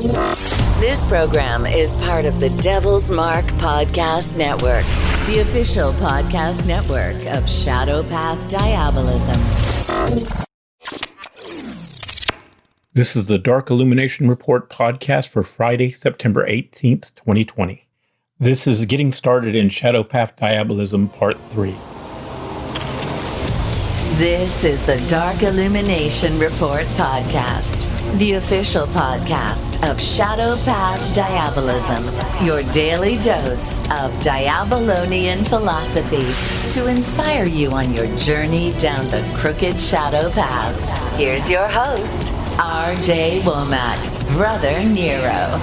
This program is part of the Devil's Mark Podcast Network, the official podcast network of Shadow Path Diabolism. This is the Dark Illumination Report podcast for Friday, September 18th, 2020. This is Getting Started in Shadow Path Diabolism Part 3. This is the Dark Illumination Report podcast, the official podcast of Shadow Path Diabolism, your daily dose of Diabolonian philosophy to inspire you on your journey down the crooked shadow path. Here's your host, R.J. Womack, Brother Nero.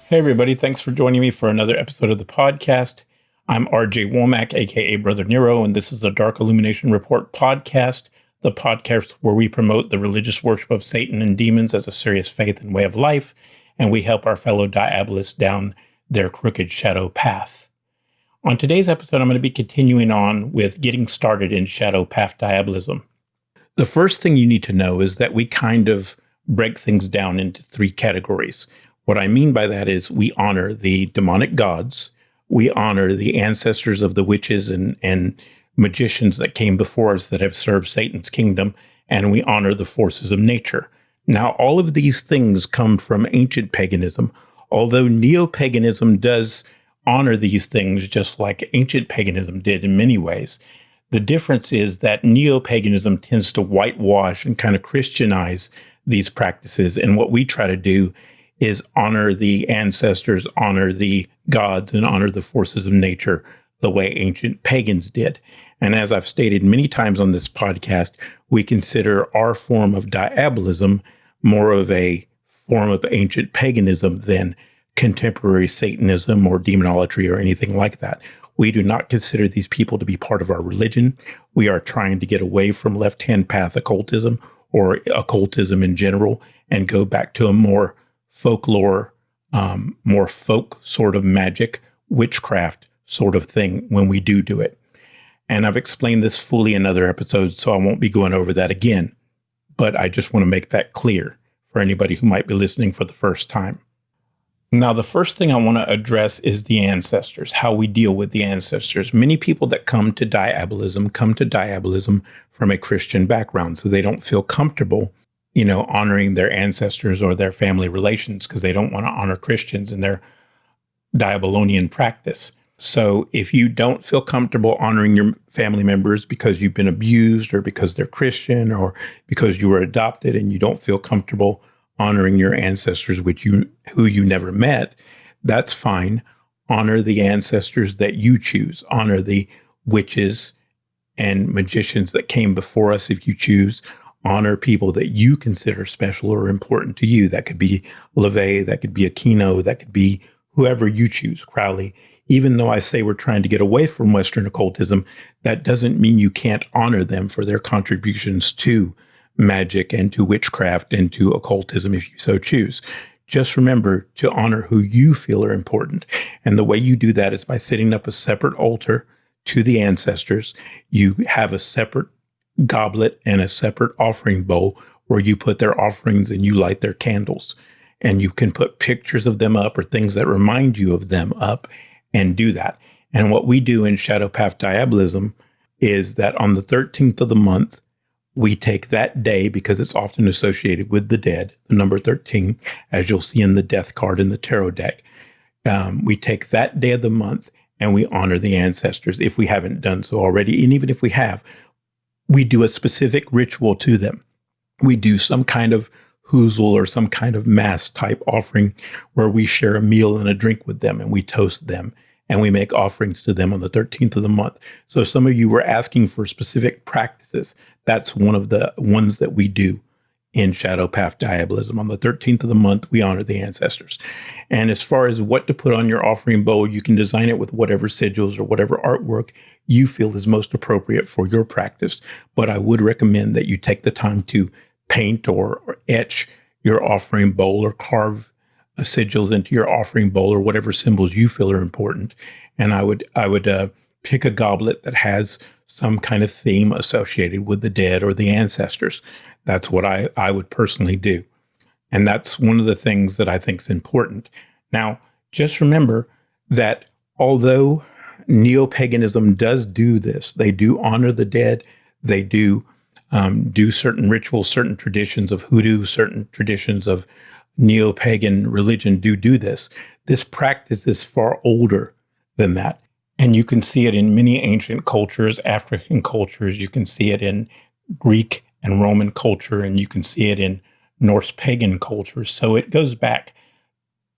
Hey everybody, thanks for joining me for another episode of the podcast. I'm R.J. Womack, aka Brother Nero, and this is the Dark Illumination Report podcast, the podcast where we promote the religious worship of Satan and demons as a serious faith and way of life, and we help our fellow diabolists down their crooked shadow path. On today's episode, I'm going to be continuing on with Getting Started in Shadow Path Diabolism. The first thing you need to know is that we kind of break things down into three categories. What I mean by that is we honor the demonic gods, we honor the ancestors of the witches and magicians that came before us that have served Satan's kingdom, and we honor the forces of nature. Now, all of these things come from ancient paganism, although neo-paganism does honor these things just like ancient paganism did in many ways. The difference is that neo-paganism tends to whitewash and kind of Christianize these practices, and what we try to do is honor the ancestors, honor the gods, and honor the forces of nature the way ancient pagans did. And as I've stated many times on this podcast, we consider our form of diabolism more of a form of ancient paganism than contemporary Satanism or demonolatry or anything like that. We do not consider these people to be part of our religion. We are trying to get away from left-hand path occultism or occultism in general and go back to a more folklore, more folk sort of magic, witchcraft sort of thing when we do it. And I've explained this fully in other episodes, so I won't be going over that again. But I just want to make that clear for anybody who might be listening for the first time. Now, the first thing I want to address is the ancestors, how we deal with the ancestors. Many people that come to diabolism from a Christian background, so they don't feel comfortable honoring their ancestors or their family relations because they don't want to honor Christians in their Diabolonian practice. So if you don't feel comfortable honoring your family members because you've been abused or because they're Christian or because you were adopted and you don't feel comfortable honoring your ancestors who you never met, that's fine. Honor the ancestors that you choose. Honor the witches and magicians that came before us if you choose. Honor people that you consider special or important to you. That could be LaVey, that could be Aquino, that could be whoever you choose, Crowley. Even though I say we're trying to get away from Western occultism, that doesn't mean you can't honor them for their contributions to magic and to witchcraft and to occultism if you so choose. Just remember to honor who you feel are important. And the way you do that is by setting up a separate altar to the ancestors. You have a separate goblet and a separate offering bowl where you put their offerings and you light their candles. And you can put pictures of them up or things that remind you of them up and do that. And what we do in Shadow Path Diabolism is that on the 13th of the month, we take that day, because it's often associated with the dead, the number 13, as you'll see in the death card in the tarot deck. We take that day of the month and we honor the ancestors if we haven't done so already. And even if we have, we do a specific ritual to them. We do some kind of hoozle or some kind of mass type offering where we share a meal and a drink with them and we toast them and we make offerings to them on the 13th of the month. So some of you were asking for specific practices. That's one of the ones that we do in Shadow Path Diabolism. On the 13th of the month, we honor the ancestors. And as far as what to put on your offering bowl, you can design it with whatever sigils or whatever artwork you feel is most appropriate for your practice. But I would recommend that you take the time to paint or etch your offering bowl or carve sigils into your offering bowl or whatever symbols you feel are important. And I would pick a goblet that has some kind of theme associated with the dead or the ancestors. That's what I would personally do. And that's one of the things that I think is important. Now, just remember that although neo-paganism does do this, they do honor the dead, they do certain rituals, certain traditions of hoodoo, certain traditions of neo-pagan religion do this. This practice is far older than that. And you can see it in many ancient cultures, African cultures. You can see it in Greek and Roman culture, and you can see it in Norse pagan cultures. So it goes back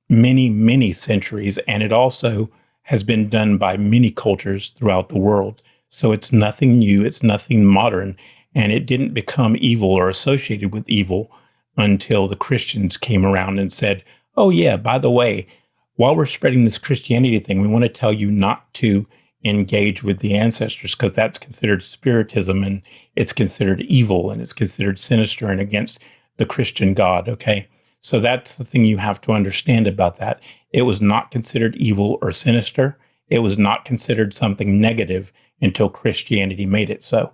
many, many centuries, and it also has been done by many cultures throughout the world. So it's nothing new, it's nothing modern, and it didn't become evil or associated with evil until the Christians came around and said, oh yeah, by the way, while we're spreading this Christianity thing, we want to tell you not to engage with the ancestors because that's considered spiritism and it's considered evil and it's considered sinister and against the Christian God, okay? So that's the thing you have to understand about that. It was not considered evil or sinister. It was not considered something negative until Christianity made it so.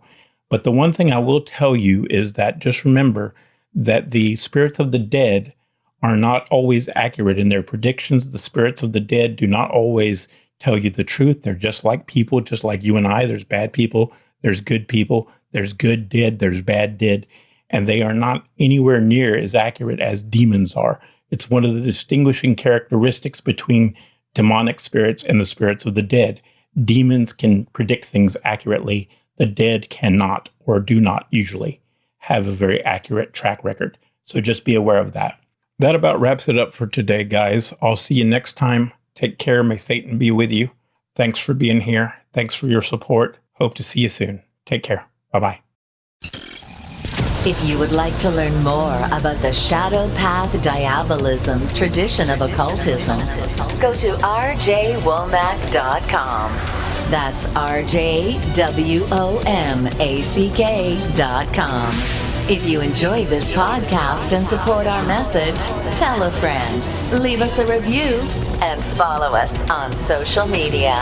But the one thing I will tell you is that just remember that the spirits of the dead are not always accurate in their predictions. The spirits of the dead do not always tell you the truth. They're just like people, just like you and I. There's bad people, there's good people, there's good dead, there's bad dead. And they are not anywhere near as accurate as demons are. It's one of the distinguishing characteristics between demonic spirits and the spirits of the dead. Demons can predict things accurately. The dead cannot, or do not usually, have a very accurate track record. So just be aware of that. That about wraps it up for today, guys. I'll see you next time. Take care. May Satan be with you. Thanks for being here. Thanks for your support. Hope to see you soon. Take care. Bye-bye. If you would like to learn more about the Shadow Path Diabolism tradition of occultism, go to rjwomack.com. That's rjwomack.com. If you enjoyed this podcast and support our message, tell a friend, leave us a review, and follow us on social media.